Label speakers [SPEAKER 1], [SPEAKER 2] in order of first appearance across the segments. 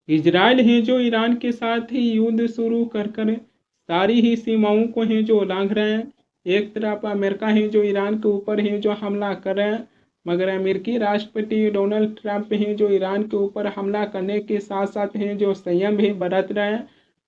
[SPEAKER 1] Israel है जो Iran के साथ ही युद्ध शुरू कर सारी ही सीमाओं को है जो उल्लंघ रहे हैं। एक तरफ अमेरिका है जो ईरान के ऊपर है जो हमला कर रहे हैं, मगर अमेरिकी राष्ट्रपति डोनाल्ड ट्रंप है जो ईरान के ऊपर हमला करने के साथ साथ है जो संयम भी बरत रहे हैं।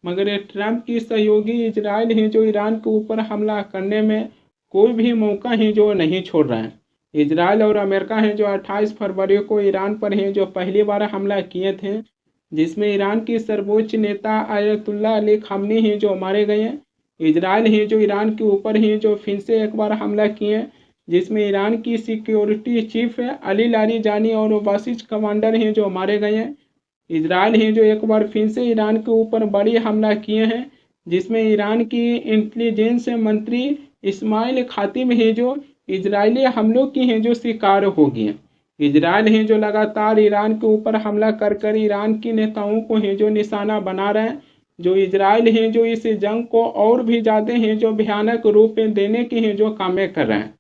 [SPEAKER 1] मगर ट्रंप की सहयोगी इजराइल है जो ईरान के ऊपर हमला करने में कोई भी मौका है जो नहीं छोड़ रहे हैं। इजराइल और अमेरिका है जो 28 फरवरी को ईरान पर है जो पहली बार हमला किए थे, जिसमें ईरान की सर्वोच्च नेता आयतुल्ला अली खामनी हैं जो मारे गए हैं। इजराइल हैं जो ईरान के ऊपर हैं जो फिर से एक बार हमला किए, जिसमें ईरान की सिक्योरिटी चीफ अली लारीजानी और वासिज कमांडर हैं जो मारे गए हैं। इजराइल हैं जो एक बार फिर से ईरान के ऊपर बड़ी हमला किए हैं, जिसमें ईरान की इंटेलिजेंस मंत्री इस्माइल खातिम है जो इजरायली हमलों की हैं जो शिकार हो गए। इजराइल है जो लगातार ईरान के ऊपर हमला कर ईरान की नेताओं को है जो निशाना बना रहे हैं। जो इजराइल है जो इस जंग को और भी ज़्यादा है जो भयानक रूप में देने के हैं जो कामें कर रहे हैं।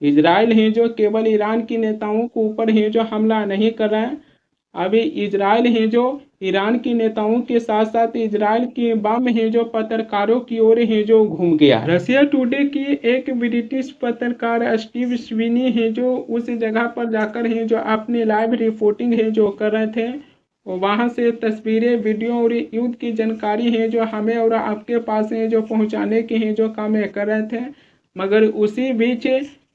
[SPEAKER 1] इजराइल है जो केवल ईरान की नेताओं के ऊपर है जो हमला नहीं कर रहे हैं, अभी इजराइल है जो ईरान की नेताओं के साथ साथ इजराइल के बम है जो पत्रकारों की ओर है जो घूम गया। रशिया टुडे की एक ब्रिटिश पत्रकार स्टीव स्विनी है जो उस जगह पर जाकर है जो अपनी लाइव रिपोर्टिंग है जो कर रहे थे। वहां से तस्वीरें, वीडियो और युद्ध की जानकारी है जो हमें और आपके पास है जो पहुंचाने के हैं जो काम कर रहे थे। मगर उसी बीच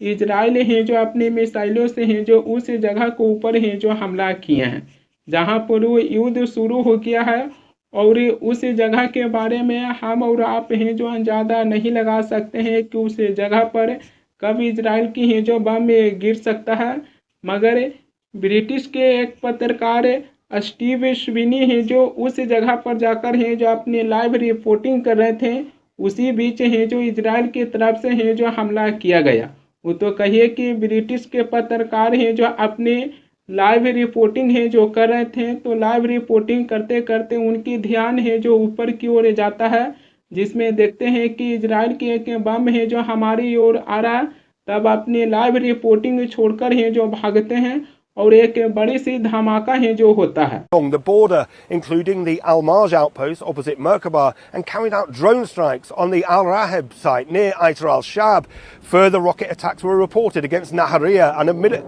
[SPEAKER 1] इजराइल है जो अपनी मिसाइलों से है जो उस जगह के ऊपर है जो हमला किए हैं जहां पर वो युद्ध शुरू हो गया है। और उस जगह के बारे में हम और आप हैं जो अंदाजा नहीं लगा सकते हैं कि उस जगह पर कब इजराइल की है जो बम गिर सकता है। मगर ब्रिटिश के एक पत्रकार स्टीव स्विनी है जो उस जगह पर जाकर है जो अपनी लाइव रिपोर्टिंग कर रहे थे, उसी बीच है जो इजराइल की तरफ से है जो हमला किया गया। वो तो कहिए कि ब्रिटिश के पत्रकार हैं जो अपने लाइव रिपोर्टिंग है जो कर रहे थे, तो लाइव रिपोर्टिंग करते करते उनकी ध्यान है जो ऊपर की ओर जाता है, जिसमें देखते हैं कि इजराइल के एक बम है जो हमारी ओर आ रहा है। तब अपनी लाइव रिपोर्टिंग छोड़कर है जो भागते हैं और एक बड़ी सी धमाका है जो होता है।
[SPEAKER 2] Along the border, including the Al-Marj outpost opposite Merkaba, and carried out drone strikes on the Al-Raheb site near Aitar al-Shab. Further rocket attacks were reported against Nahariya and a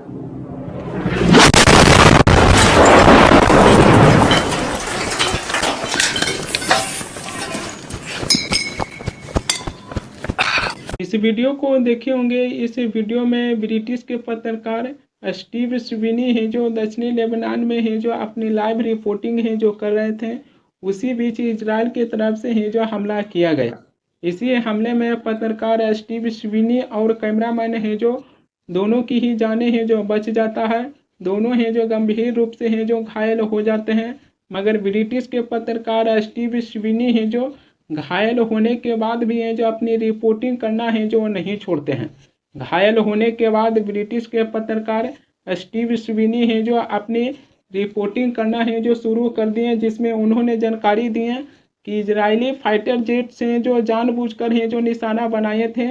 [SPEAKER 1] इस वीडियो को देखे होंगे। इस video में British के पत्रकार Steve Swinney है जो दक्षिणी लेबनान में है जो अपनी लाइव रिपोर्टिंग है जो कर रहे थे, उसी बीच इजराइल की तरफ से है जो हमला किया गया। इसी हमले में पत्रकार स्टीव स्विनी और कैमरामैन है जो दोनों की ही जानें है जो बच जाता है। दोनों हैं जो गंभीर रूप से है जो घायल हो जाते हैं। मगर ब्रिटिश के पत्रकार स्टीव स्विनी है जो घायल होने के बाद भी है जो अपनी रिपोर्टिंग करना है जो नहीं छोड़ते हैं। घायल होने के बाद ब्रिटिश के पत्रकार स्टीव स्विनी है जो अपनी रिपोर्टिंग करना है जो शुरू कर दिए, जिसमें उन्होंने जानकारी दी है कि इजरायली फाइटर जेट से जो जानबूझकर है जो निशाना बनाए थे,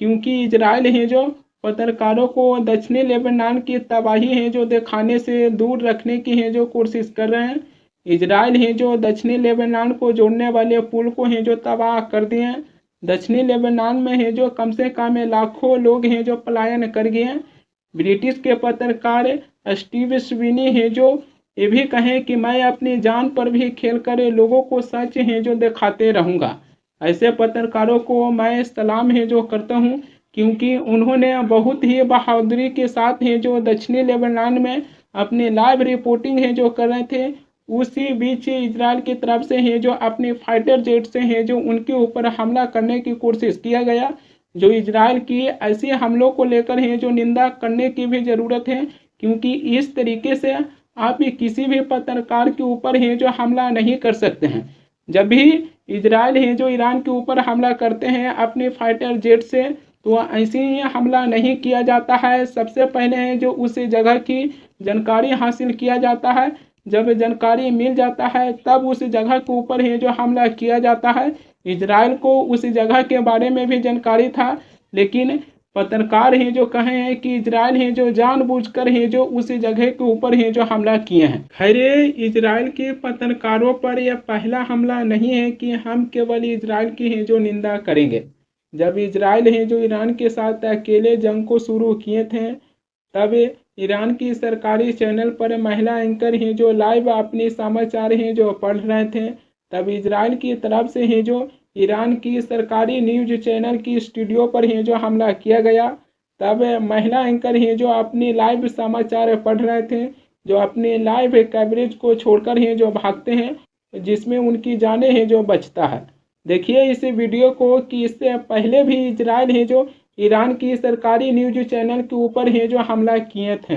[SPEAKER 1] क्योंकि इजराइल है जो पत्रकारों को दक्षिणी लेबनान की तबाही है जो दिखाने से दूर रखने की है जो कोशिश कर रहे हैं। इजराइल है जो दक्षिणी लेबनान को जोड़ने वाले पुल को है जो तबाह कर दिए हैं। दक्षिणी लेबनान में है जो कम से कम लाखों लोग हैं जो पलायन कर गए हैं। ब्रिटिश के पत्रकार स्टीव स्विनी है जो ये भी कहें कि मैं अपनी जान पर भी खेल कर लोगों को सच है जो दिखाते रहूँगा। ऐसे पत्रकारों को मैं सलाम है जो करता हूँ, क्योंकि उन्होंने बहुत ही बहादुरी के साथ है जो दक्षिणी लेबनान में अपनी लाइव रिपोर्टिंग है जो कर रहे थे। उसी बीच इजराइल की तरफ से है जो अपने फाइटर जेट से है जो उनके ऊपर हमला करने की कोशिश किया गया। जो इजराइल की ऐसे हमलों को लेकर है जो निंदा करने की भी ज़रूरत है, क्योंकि इस तरीके से आप किसी भी पत्रकार के ऊपर है जो हमला नहीं कर सकते हैं। जब भी इजराइल है जो ईरान के ऊपर हमला करते हैं अपने फाइटर जेट से, तो ऐसे ही हमला नहीं किया जाता है। सबसे पहले है जो उस जगह की जानकारी हासिल किया जाता है। जब जानकारी मिल जाता है तब उस जगह के ऊपर है जो हमला किया जाता है। इजराइल को उस जगह के बारे में भी जानकारी था, लेकिन पत्रकार हैं जो कहे हैं कि इजराइल हैं जो जानबूझकर हैं जो उस जगह के ऊपर हैं जो हमला किए हैं। खैर इजराइल के पत्रकारों पर यह पहला हमला नहीं है कि हम केवल इजराइल की हैं जो निंदा करेंगे। जब इजराइल हैं जो ईरान के साथ अकेले जंग को शुरू किए थे, तब ईरान की सरकारी चैनल पर महिला एंकर हैं जो लाइव अपने समाचार हैं जो पढ़ रहे थे। तब इजराइल की तरफ से हैं जो ईरान की सरकारी न्यूज चैनल की स्टूडियो पर हैं जो हमला किया गया। तब महिला एंकर हैं जो अपनी लाइव समाचार पढ़ रहे थे, जो अपने लाइव कवरेज को छोड़कर हैं जो भागते हैं, जिसमें उनकी जानें हैं जो बचता है। देखिए इस वीडियो को कि इससे पहले भी इजराइल है जो ईरान की सरकारी न्यूज चैनल के ऊपर है जो हमला किए थे।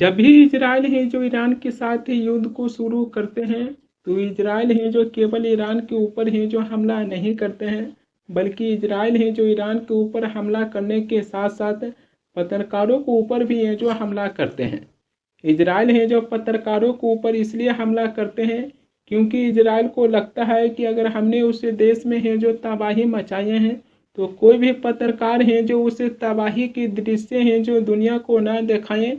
[SPEAKER 1] जब भी इजराइल है जो ईरान के साथ युद्ध को शुरू करते हैं, तो इजराइल है जो केवल ईरान के ऊपर है जो हमला नहीं करते हैं, बल्कि इजराइल है जो ईरान के ऊपर हमला करने के साथ साथ पत्रकारों के ऊपर भी है जो हमला करते हैं। इजराइल है जो पत्रकारों के ऊपर इसलिए हमला करते हैं क्योंकि इजराइल को लगता है कि अगर हमने उस देश में है जो तबाही मचाए हैं, तो कोई भी पत्रकार हैं जो उस तबाही के दृश्य हैं जो दुनिया को ना दिखाएं।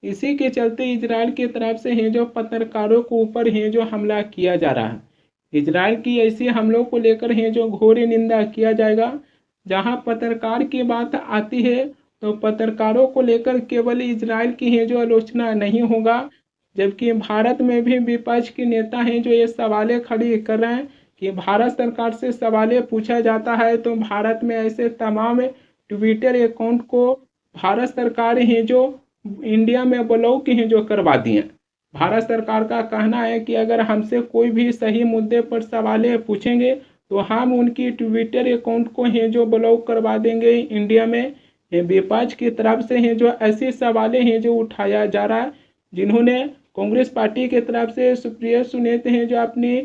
[SPEAKER 1] इसी के चलते इजराइल की तरफ से हैं जो पत्रकारों के ऊपर हैं जो हमला किया जा रहा है। इजराइल की ऐसी हमलों को लेकर हैं जो घोर निंदा किया जाएगा। जहां पत्रकार की बात आती है तो पत्रकारों को लेकर केवल इजराइल की है जो आलोचना नहीं होगा, जबकि भारत में भी विपक्ष के नेता हैं जो ये सवालें खड़ी कर रहे हैं कि भारत सरकार से सवालें पूछा जाता है तो भारत में ऐसे तमाम ट्विटर अकाउंट को भारत सरकार हैं जो इंडिया में ब्लॉक हैं जो करवा दिए। भारत सरकार का कहना है कि अगर हमसे कोई भी सही मुद्दे पर सवालें पूछेंगे तो हम उनकी ट्विटर अकाउंट को हैं जो ब्लॉक करवा देंगे इंडिया में। विपक्ष की तरफ से हैं जो ऐसे सवालें हैं जो उठाया जा रहा है, जिन्होंने कांग्रेस पार्टी की तरफ से सुप्रिया सुले हैं जो अपनी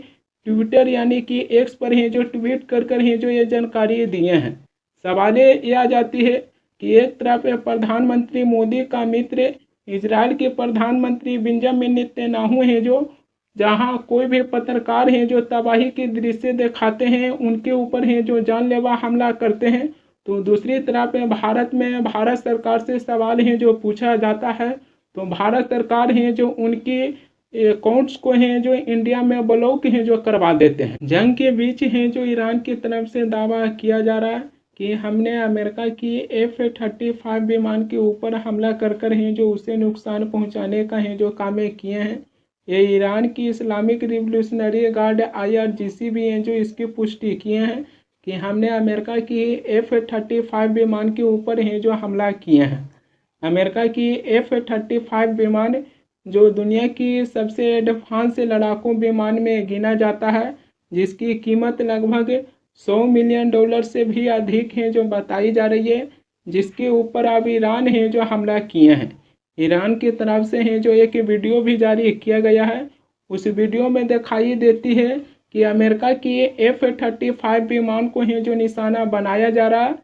[SPEAKER 1] ट्विटर यानी कि एक्स पर हैं जो ट्वीट कर हैं जो ये जानकारी दिए हैं। सवालें ये आ जाती है कि एक तरफ प्रधानमंत्री मोदी का मित्र इजराइल के प्रधानमंत्री बेंजामिन नेतन्याहू हैं जो जहां कोई भी पत्रकार हैं जो तबाही के दृश्य दिखाते हैं उनके ऊपर हैं जो जानलेवा हमला करते हैं, तो दूसरी तरफ भारत में भारत सरकार से सवाल हैं जो पूछा जाता है तो भारत सरकार हैं जो उनकी अकाउंट्स को हैं जो इंडिया में ब्लॉक हैं जो करवा देते हैं। जंग के बीच हैं जो ईरान की तरफ से दावा किया जा रहा है कि हमने अमेरिका की F-35 विमान के ऊपर हमला कर हैं जो उसे नुकसान पहुंचाने का हैं जो कामें किए हैं। ये ईरान की इस्लामिक रिवोल्यूशनरी गार्ड IRGC भी हैं जो इसकी पुष्टि किए हैं कि हमने अमेरिका की F-35 विमान के ऊपर हैं जो हमला किए हैं। अमेरिका की F-35 विमान जो दुनिया की सबसे एडवांस लड़ाकू विमान में गिना जाता है, जिसकी कीमत लगभग $100 मिलियन से भी अधिक है जो बताई जा रही है, जिसके ऊपर अब ईरान है जो हमला किए हैं। ईरान की तरफ से है जो एक वीडियो भी जारी किया गया है। उस वीडियो में दिखाई देती है कि अमेरिका की F-35 विमान को है जो निशाना बनाया जा रहा है।